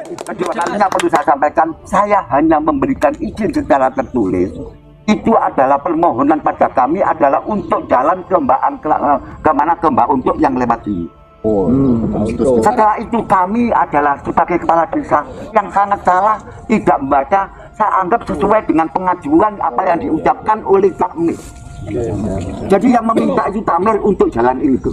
Kedua kalinya perlu saya sampaikan, saya hanya memberikan izin secara tertulis. Itu adalah permohonan pada kami adalah untuk jalan ke Mbak untuk yang lewat ini. Setelah itu kami adalah sebagai kepala desa yang sangat salah, tidak membaca. Saya anggap sesuai dengan pengajuan apa yang diucapkan oleh kami. Jadi yang meminta itu Tamir untuk jalan itu.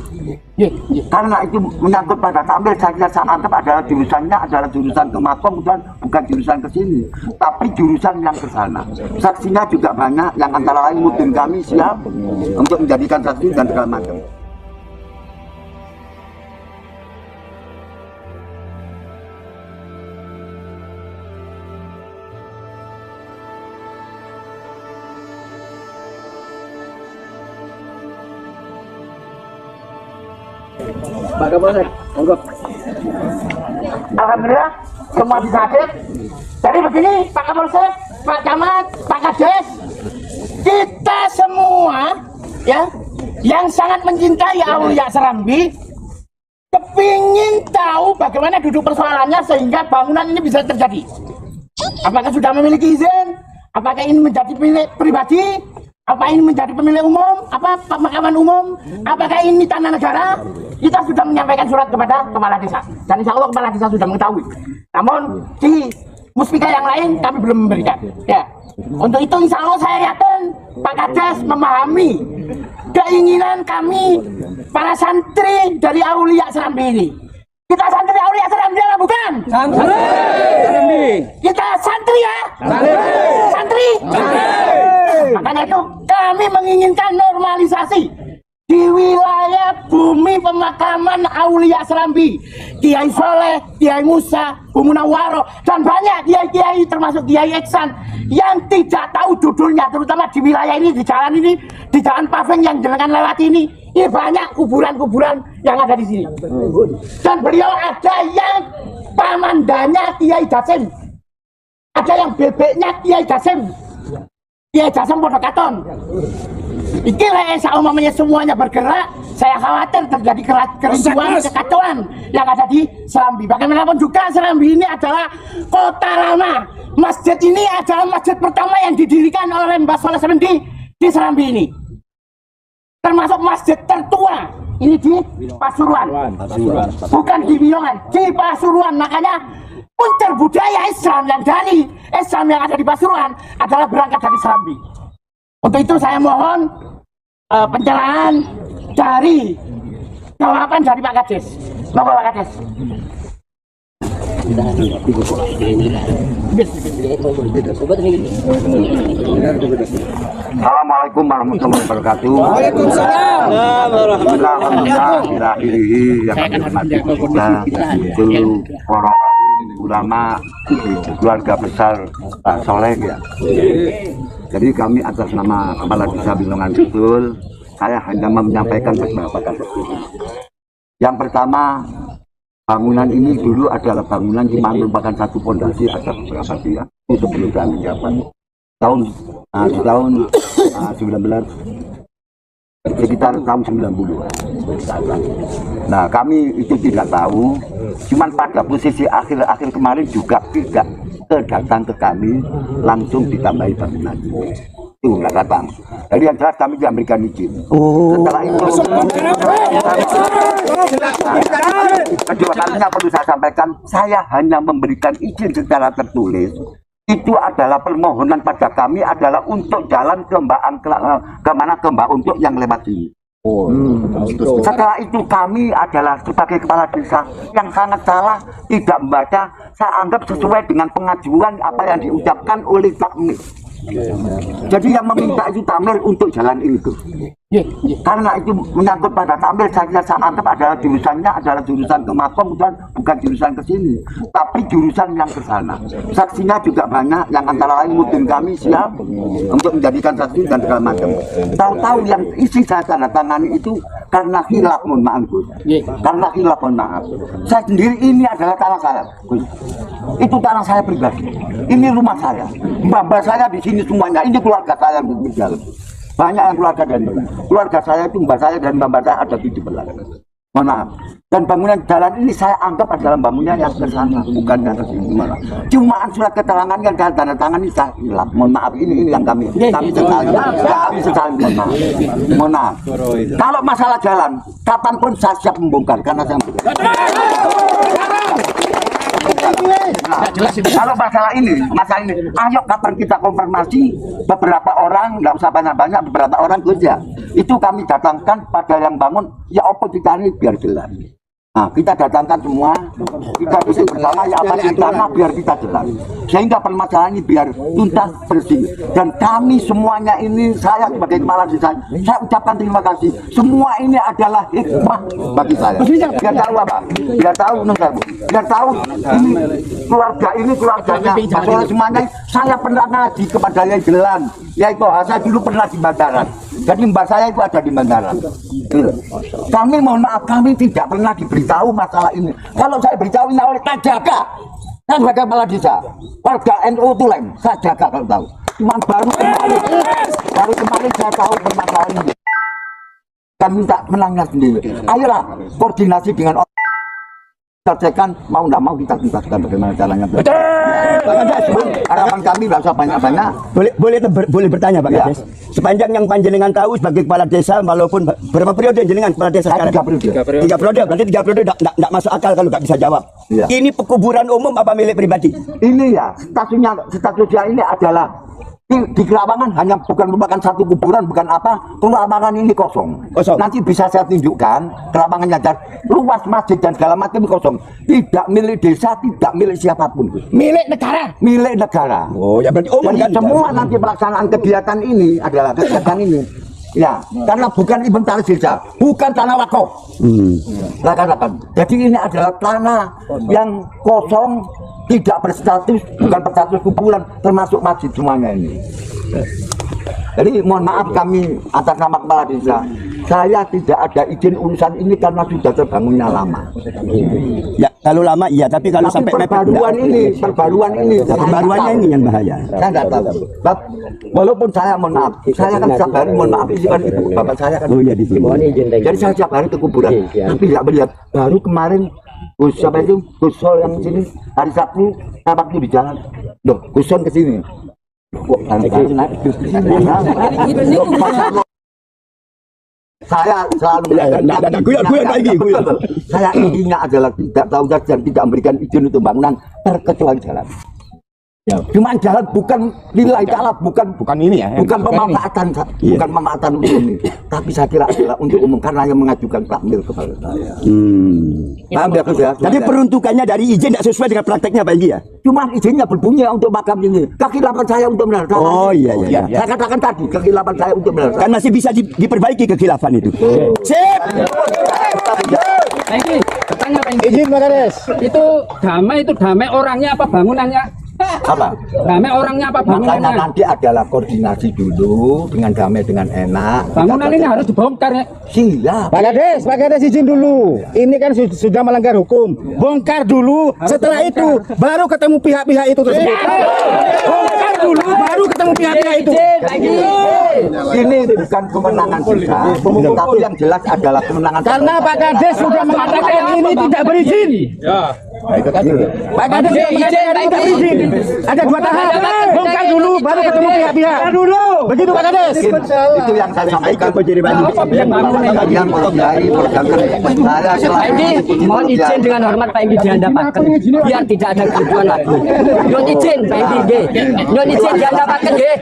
Karena itu menyangkut pada Tamir, saya anggap adalah jurusannya adalah jurusan ke Makom dan bukan jurusan ke sini, tapi jurusan yang ke sana. Saksinya juga banyak, yang antara lain mungkin kami siap untuk menjadikan saksi dan segala macam. Pak Kapolsek, monggo. Alhamdulillah semua bisa hadir. Jadi begini Pak Kapolsek, Pak Camat, Pak Kades, kita semua ya yang sangat mencintai Aulia Serambi kepingin tahu bagaimana duduk persoalannya sehingga bangunan ini bisa terjadi. Apakah sudah memiliki izin? Apakah ini menjadi milik pribadi? Apa ini menjadi pemilik umum? Apa pemakaman umum? Apakah ini tanah negara? Kita sudah menyampaikan surat kepada kepala desa dan insya Allah kepala desa sudah mengetahui. Namun di muspika yang lain kami belum memberikan. Ya, untuk itu insya Allah saya yakin Pak Kades memahami keinginan kami para santri dari Aulia Serambi ini. Kita santri Aulia Serambi apa bukan? Santri. Kita santri ya? Santri. Makanya itu kami menginginkan normalisasi di wilayah bumi pemakaman Aulia Serambi. Kiai Soleh, Kiai Musa, Bu Munawwaro, dan banyak kiai-kiai termasuk Kiai Iksan yang tidak tahu judulnya, terutama di wilayah ini, di jalan paving yang jenengan lewat ini. Ini banyak kuburan-kuburan yang ada di sini. Dan beliau ada yang pamandanya Kiai Dasim, ada yang bebeknya Kiai Dasim. Kiai Dasim podo katon. Iki lah seumumnya semuanya bergerak, saya khawatir terjadi kericuan, kekacauan yang ada di Serambi. Bagaimanapun juga Serambi ini adalah kota lama. Masjid ini adalah masjid pertama yang didirikan oleh Mbah Soleh Semendi di Serambi ini. Termasuk masjid tertua ini di Pasuruan. Bukan di Wiyongan, di Pasuruan. Makanya unsur budaya Islam yang ada di Pasuruan adalah berangkat dari Serambi. Untuk itu saya mohon pencerahan dari jawaban dari Pak Kades. Monggo Pak Kades. Assalamualaikum warahmatullahi wabarakatuh. Waalaikumsalam. Alhamdulillah yang kami hormati itu para ulama keluarga besar Pak Soleh ya. Jadi kami atas nama Kepala Desa Binongan Kidul, saya hanya menyampaikan beberapa kasus. Yang pertama, bangunan ini dulu adalah bangunan di mana merupakan satu fondasi ada beberapa tiang itu sebelum kami jabat. Di tahun 19 sekitar tahun 90. Nah kami itu tidak tahu, cuman pada posisi akhir-akhir kemarin juga tidak datang ke kami langsung ditambahi bangunan itu nggak datang. Jadi yang jelas kami tidak memberikan izin. Setelah itu kedua kalinya perlu saya sampaikan, saya hanya memberikan izin secara tertulis. Itu adalah permohonan pada kami adalah untuk jalan ke Mbak untuk yang lewat ini. Setelah itu kami adalah sebagai kepala desa yang sangat salah, tidak membaca. Saya anggap sesuai dengan pengajuan apa yang diucapkan oleh kami. Jadi yang meminta itu Tamir untuk jalan itu. Karena itu menyangkut pada Tamir, saya anggap adalah jurusannya adalah jurusan ke Makom dan bukan jurusan ke sini, tapi jurusan yang ke sana. Saksinya juga banyak, yang antara lain mungkin kami siap untuk menjadikan saksi dan segala macam. Tahu-tahu yang isi saya tanda tangani itu karena khilaf, mohon maaf Gus. Karena khilaf, mohon maaf. Saya sendiri ini adalah tanah saya, Gus. Itu tanah saya pribadi. Ini rumah saya. Mbah saya di sini semuanya. Ini keluarga saya di dalam. Banyak yang keluarga dan keluarga saya itu mbah saya dan mbah saya ada 17. Mohon maaf. Dan bangunan jalan ini saya anggap adalah bangunan yang ke sana, bukan yang ke sini. Cuma surat keterangan yang tanda tangan ini saya hilang. Mohon maaf, ini yang kami sesali. Kami sesali, mohon maaf. Mohon maaf. Kalau masalah jalan, kapanpun saya siap membongkar karena saya kalau masalah ini, ayo kapan kita konfirmasi beberapa orang, nggak usah banyak-banyak, beberapa orang kerja. Itu kami datangkan pada yang bangun, ya oposisi ini biar jelas. Nah, kita datangkan semua, kita bisa bersama ya apa di tanah biar kita jelas. Sehingga permasalahan ini biar tuntas bersih. Dan kami semuanya ini, saya sebagai kepala desa, saya ucapkan terima kasih. Semua ini adalah hikmah bagi saya. Biar tahu apa? Biar tahu, biar tahu ini keluarganya, soal semuanya. Saya pernah ngaji kepada yang Gelan, yaitu saya dulu pernah di Bandaran. Jadi mbak saya itu ada di Bandaran. Kami mohon maaf, kami tidak pernah diberitahu masalah ini. Kalau saya beritahu ini oleh Tajaka, saya sebagai kepala desa, warga NU Tulem, saya jaga kalau tahu. Cuman baru kemarin saya tahu permasalahan ini. Kami minta menangnya sendiri. Ayolah koordinasi dengan orang. Selesaikan, mau tidak mau kita tuntaskan bagaimana caranya. Harapan kami nggak usah banyak-banyak. Boleh bertanya Pak Kades. Sepanjang yang panjenengan tahu sebagai kepala desa, walaupun berapa periode jenengan kepala desa sekarang? 3 periode. Berarti 3 periode tidak masuk akal kalau nggak bisa jawab. Ya. Ini pekuburan umum apa milik pribadi? Ini ya statusnya ini adalah di Kelawangan hanya bukan merupakan satu kuburan, bukan apa. Kelawangan ini kosong. Nanti bisa saya tunjukkan Kelawangannya dan luas masjid dan segala macam kosong. Tidak milik desa, tidak milik siapapun. Milik negara. Milik negara. Oh ya berarti umum kan? Semua nanti pelaksanaan kegiatan ini adalah kegiatan ini. Ya, karena bukan inventaris desa, bukan tanah wakaf. Jadi ini adalah tanah yang kosong, tidak berstatus, bukan berstatus kuburan, termasuk masjid semuanya ini. Jadi mohon maaf kami atas nama kepala desa, saya tidak ada izin urusan ini karena sudah terbangunnya lama. Ya kalau lama iya, tapi kalau sampai perbaruannya ini yang bahaya. Saya tidak tahu. Walaupun saya mohon maaf, saya kan setiap hari mohon maaf, ini kan ibu bapak saya kan. Oh iya di sini. Jadi saya setiap hari ke kuburan, tapi tidak melihat. Baru kemarin siapa itu Gusol yang sini hari Sabtu, saya waktu di jalan, loh Gusol ke sini. Saya selalu saya intinya adalah tidak tahu dan tidak memberikan izin untuk bangunan terkecuali jalan. Ya. Cuma jalan bukan lillahi ta'ala, bukan ini ya. Bukan pemanfaatan, bukan pemanfaatan untuk ini. Tapi saya kira adalah untuk umum karena yang mengajukan takmir kepada saya. Paham ya, Gus ya? Jadi peruntukannya dari izin tidak sesuai dengan prakteknya Pak Igi ya? Cuma izinnya berbunyi untuk makam ini. Kekilapan saya untuk menerasakan. Oh iya. Saya katakan tadi kekilapan saya untuk menerasakan. Kan masih bisa diperbaiki kekhilafan itu. Sip. Bertanya Pak izin Pak Kades. Itu damai orangnya apa bangunannya? Apa? Damai orangnya apa bangunannya? Makanya nanti adalah koordinasi dulu dengan damai dengan enak. Bangunan ini harus dibongkar ya. Siap. Pak Kades izin dulu. Ini kan sudah melanggar hukum. Bongkar dulu. Setelah itu baru ketemu pihak-pihak itu tersebut. Bongkar dulu baru ketemu pihak-pihak itu. Ini bukan kemenangan kita, tapi yang jelas adalah kemenangan. Karena Pak Kades sudah mengatakan ini tidak berizin. Pak Kades tidak berizin. Ada 2 tahap. Bongkar dulu baru ketemu pihak-pihak. Begitu Pak Kades. Itu yang saya sampaikan. Yang Pak Indi, mohon izin dengan hormat Pak Indi dihandapaken biar tidak ada keribuan lagi. Nyuwun izin Pak Indi nggih. Nyuwun izin dihandapaken nggih.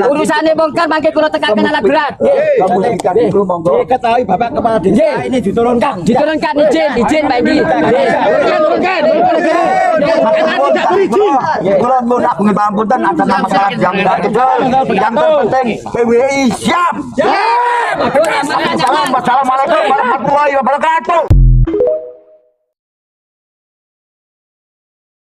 Urusane bongkar mangke kula tekaken alat berat. Diketahui Bapak Kepala Desa ini diturunkan. Diturunkan izin Pak Indi. Turunkan. Tidak berizin. Kalau mau nak pengampunan atas nama masalah yang terpenting PWI siap. Assalamualaikum warahmatullahi wabarakatuh.